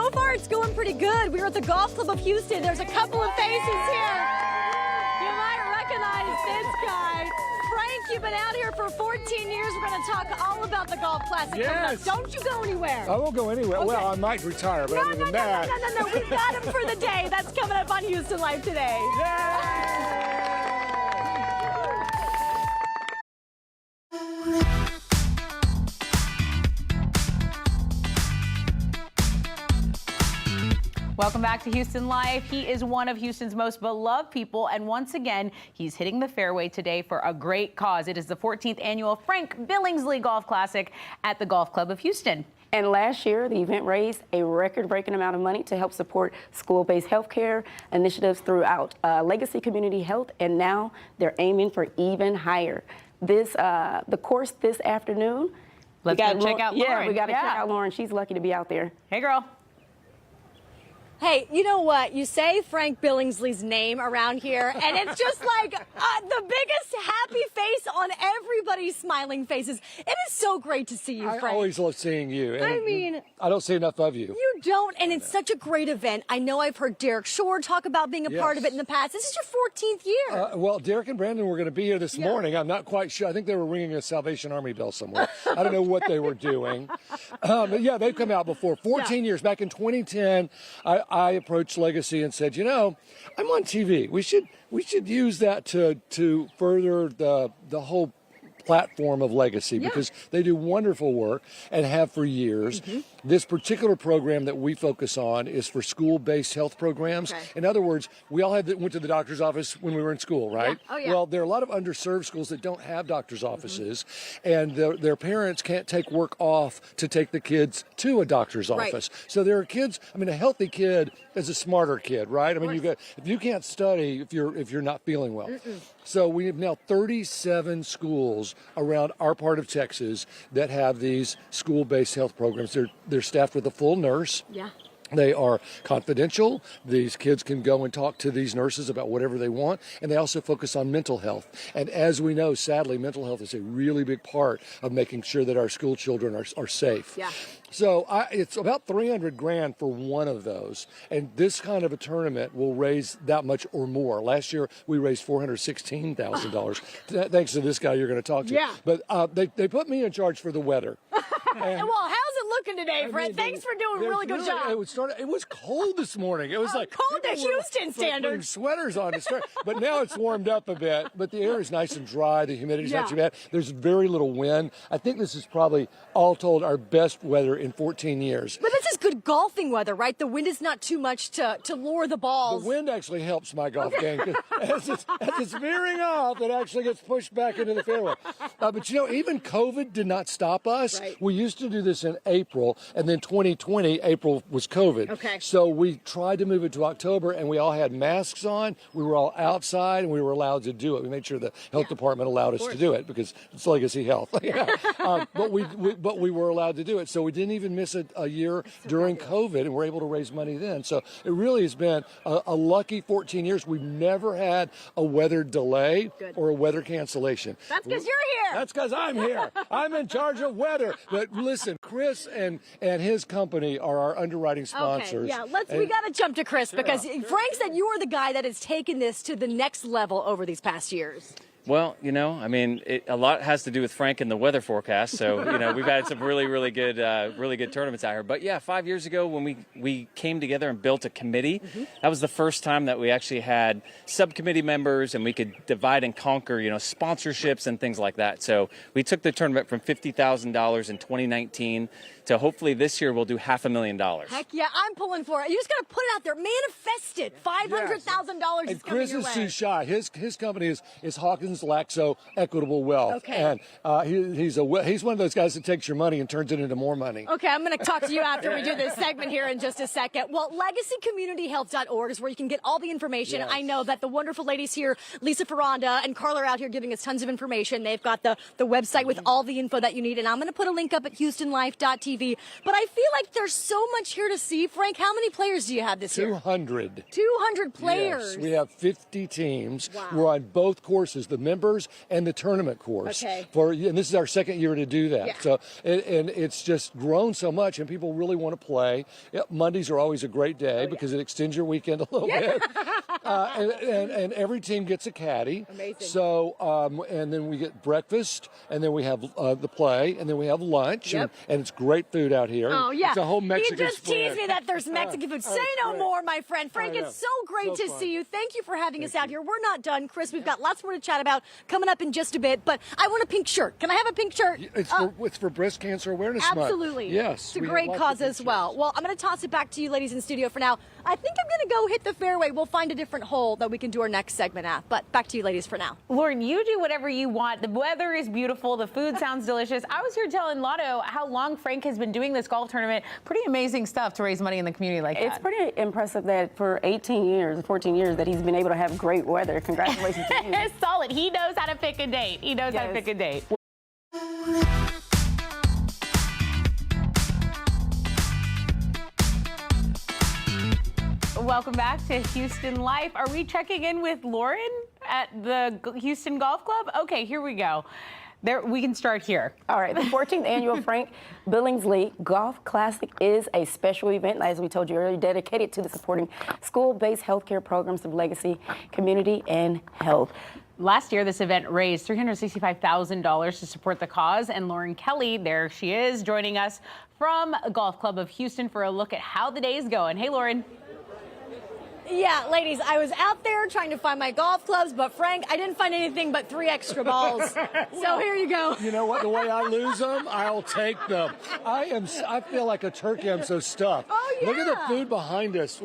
so far it's going pretty good. We're at the Golf Club of Houston. There's a couple of faces here. You might recognize this guy. Frank, you've been out here for 14 years. We're going to talk all about the Golf Classic. Yes. Don't you go anywhere. I won't go anywhere. Okay. Well, I might retire, but other than that. No. We've got him for the day. That's coming up on Houston Life today. Welcome back to Houston Live. He is one of Houston's most beloved people, and once again, he's hitting the fairway today for a great cause. It is the 14th annual Frank Billingsley Golf Classic at the Golf Club of Houston. And last year, the event raised a record-breaking amount of money to help support school-based health care initiatives throughout Legacy Community Health, and now they're aiming for even higher. The course this afternoon. Let's go check out Lauren. Yeah, we got to check out Lauren. She's lucky to be out there. Hey, girl. Hey, you know what? You say Frank Billingsley's name around here, and it's just like the biggest happy face on everybody's smiling faces. It is so great to see you, Frank. I always love seeing you. And I mean, I don't see enough of you. You don't, and it's such a great event. I know I've heard Derek Shore talk about being a part of it in the past. This is your 14th year. Well, Derek and Brandon were going to be here this morning. I'm not quite sure. I think they were ringing a Salvation Army bell somewhere. I don't know what they were doing. But yeah, they've come out before. 14 years. Back in 2010, I approached Legacy and said, you know, I'm on TV. We should use that to further the whole platform of Legacy because they do wonderful work and have for years. This particular program that we focus on is for school-based health programs. In other words, we all went to the doctor's office when we were in school, right? Well, there are a lot of underserved schools that don't have doctor's offices, and their parents can't take work off to take the kids to a doctor's office. So there are kids. I mean, a healthy kid is a smarter kid, right? I mean, if you can't study if you're not feeling well. So we have now 37 schools around our part of Texas that have these school-based health programs. They're staffed with a full nurse. They are confidential. These kids can go and talk to these nurses about whatever they want, and they also focus on mental health. And as we know, sadly, mental health is a really big part of making sure that our school children are safe. So it's about $300 grand for one of those, and this kind of a tournament will raise that much or more. Last year we raised $416,000, thanks to this guy you're going to talk to. But they put me in charge for the weather. And well, how's it looking today, Fred? Thanks for doing a really good job. It was cold this morning. It was like cold to Houston standards. Sweaters on to start, but now it's warmed up a bit. But the air is nice and dry. The humidity's not too bad. There's very little wind. I think this is probably, all told, our best weather in 14 years. But this is good golfing weather, right? The wind is not too much to lure the balls. The wind actually helps my golf game. As it's veering off, it actually gets pushed back into the fairway. But you know, even COVID did not stop us. We used to do this in April, and then 2020, April was COVID. So we tried to move it to October, and we all had masks on. We were all outside, and we were allowed to do it. We made sure the health department allowed us to do it because it's Legacy Health. But we were allowed to do it. So we didn't even miss a year during COVID, and we're able to raise money then. So it really has been a lucky 14 years. We've never had a weather delay or a weather cancellation. That's because you're here. That's because I'm here. I'm in charge of weather. But listen, Chris and his company are our underwriting sponsors. We got to jump to Chris because Frank said you are the guy that has taken this to the next level over these past years. Well, you know, I mean, a lot has to do with Frank and the weather forecast. So, you know, we've had some really good tournaments out here. But yeah, 5 years ago when we came together and built a committee, that was the first time that we actually had subcommittee members and we could divide and conquer, you know, sponsorships and things like that. So we took the tournament from $50,000 in 2019 to hopefully this year we'll do $500,000. Heck yeah, I'm pulling for it. You just got to put it out there. Manifest it. $500,000 is coming your way. And Chris is too shy. His company is Hawkins Laakso Equitable Wealth. And he's one of those guys that takes your money and turns it into more money. Okay, I'm going to talk to you after we do this segment here in just a second. Well, LegacyCommunityHealth.org is where you can get all the information. I know that the wonderful ladies here, Lisa Ferranda and Carla, are out here giving us tons of information. They've got the website with all the info that you need. And I'm going to put a link up at HoustonLife.tv TV. But I feel like there's so much here to see. Frank, how many players do you have this year? 200. 200 players. Yes, we have 50 teams. Wow. We're on both courses, the members and the tournament course. Okay. And this is our second year to do that. Yeah. So, and it's just grown so much, and people really want to play. Yeah, Mondays are always a great day because it extends your weekend a little bit. And every team gets a caddy. Amazing. So, and then we get breakfast, and then we have the play, and then we have lunch, and it's great food out here. Oh, yeah. It's a whole Mexican You just spread. teased me that there's Mexican food. Say no more, my friend. Frank, it's so great to see you. Thank you for having us out here. We're not done, Chris. We've got lots more to chat about coming up in just a bit, but I want a pink shirt. Can I have a pink shirt? It's for Breast Cancer Awareness Month. Absolutely. Yes. It's a we have great lots cause of as pictures. well. Well, I'm going to toss it back to you ladies in studio for now. I think I'm going to go hit the fairway. We'll find a different hole that we can do our next segment at, but back to you ladies for now. Lauren, you do whatever you want. The weather is beautiful. The food sounds delicious. I was here telling Lotto how long Frank has been doing this golf tournament. Pretty amazing stuff to raise money in the community like that. It's pretty impressive that for 18 years, 14 years, that he's been able to have great weather. Congratulations to you. Solid. He knows how to pick a date. He knows how to pick a date. Welcome back to Houston Life. Are we checking in with Lauren at the Houston Golf Club? Okay, here we go. We can start here. All right, the 14th annual Frank Billingsley Golf Classic is a special event, as we told you earlier, dedicated to the supporting school-based healthcare programs of Legacy Community and Health. Last year, this event raised $365,000 to support the cause, and Lauren Kelly, there she is, joining us from Golf Club of Houston for a look at how the day is going. Hey, Lauren. Yeah, ladies, I was out there trying to find my golf clubs, but Frank, I didn't find anything but 3 extra balls. So here you go. You know what? The way I lose them, I'll take them. I feel like a turkey. I'm so stuffed. Oh, yeah. Look at the food behind us.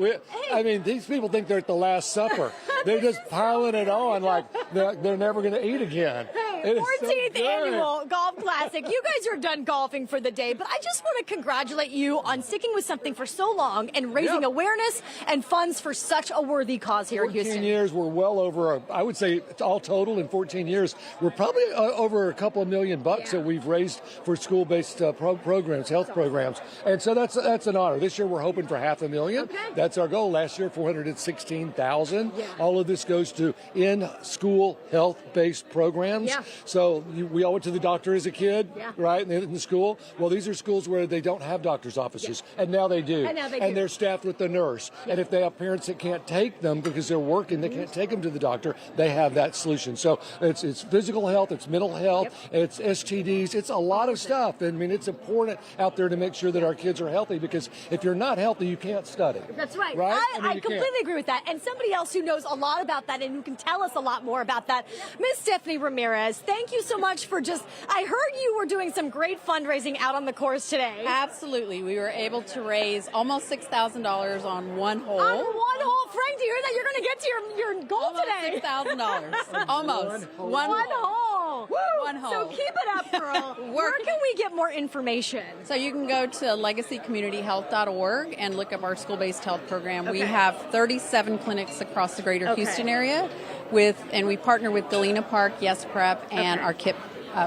I mean, these people think they're at the Last Supper. They're just piling it on like they're never going to eat again. Hey, 14th annual Golf Classic. You guys are done golfing for the day, but I just want to congratulate you on sticking with something for so long and raising awareness and funds for such a worthy cause here in Houston. 14 years, we're well over, I would say all total in 14 years, we're probably over a couple of $1 million that we've raised for school-based programs, health programs. And so that's an honor. This year we're hoping for $500,000. Okay. That's our goal. Last year, $416,000. Yeah. All of this goes to in-school health-based programs. Yeah. So we owe it to the doctor as a kid, right, in the school. Well, these are schools where they don't have doctor's offices, and now they do. And they're staffed with the nurse. And if they have parents that can't take them because they're working, they can't take them to the doctor, they have that solution. So it's physical health, it's mental health, it's STDs, it's a lot of stuff. I mean, it's important out there to make sure that our kids are healthy, because if you're not healthy, you can't study. That's right. Right? I completely agree with that. And somebody else who knows a lot about that and who can tell us a lot more about that, Miss Stephanie Ramirez, thank you so much for I heard you were doing some great fundraising out on the course today. Absolutely. We were able to raise almost $6,000 on one hole. On one hole. Frank, do you hear that? You're going to get to your goal today. $6,000. Almost. One hole. Woo! One hole. So keep it up, girl. Where can we get more information? So you can go to legacycommunityhealth.org and look up our school-based health program. We have 37 clinics across the greater Houston area and we partner with Galena Park, Yes Prep, and our KIP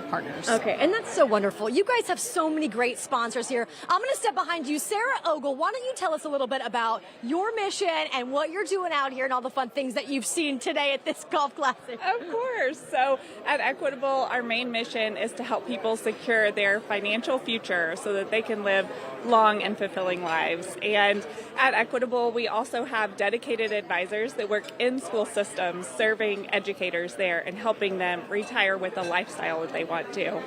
partners. Okay, and that's so wonderful. You guys have so many great sponsors here. I'm going to step behind you. Sarah Ogle, why don't you tell us a little bit about your mission and what you're doing out here and all the fun things that you've seen today at this Golf Classic? Of course. So at Equitable, our main mission is to help people secure their financial future so that they can live long and fulfilling lives. And at Equitable, we also have dedicated advisors that work in school systems, serving educators there and helping them retire with the lifestyle that they want to.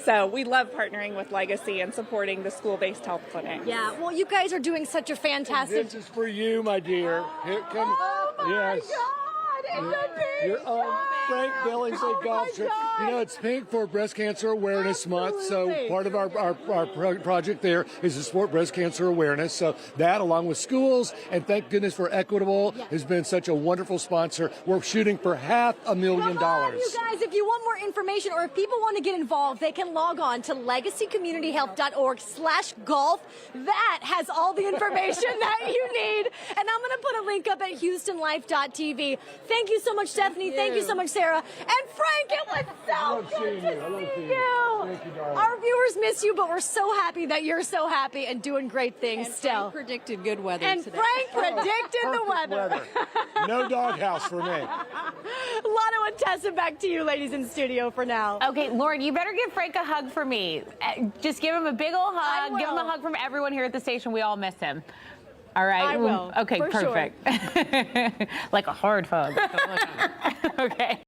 So we love partnering with Legacy and supporting the school-based health clinic. Yeah, well, you guys are doing such a fantastic... This is for you, my dear. Here, come. Oh, my yes. God! It's a big Frank Billingsley Golf Trip. You know, it's pink for Breast Cancer Awareness Month, so part of our project there is to support breast cancer awareness. So that, along with schools, and thank goodness for Equitable, has been such a wonderful sponsor. We're shooting for $500,000. Come on, you guys, if you want more information or if people want to get involved, they can log on to legacycommunityhealth.org/golf. That has all the information that you need. And I'm going to put a link up at houstonlife.tv. Thank you so much, Steph. Stephanie. Thank you so much, Sarah. And Frank, it was so good to see you. Thank you, darling. Our viewers miss you, but we're so happy that you're so happy and doing great things And still. Frank predicted good weather And today. Frank predicted the Perfect weather. No doghouse for me. Lotto and Tessa, back to you ladies in studio for now. Okay, Lauren, you better give Frank a hug for me. Just give him a big old I hug. Give him a will. hug from everyone here at the station. We all miss him. All right. I will, Okay, for sure. perfect. Like a hard hug. Okay.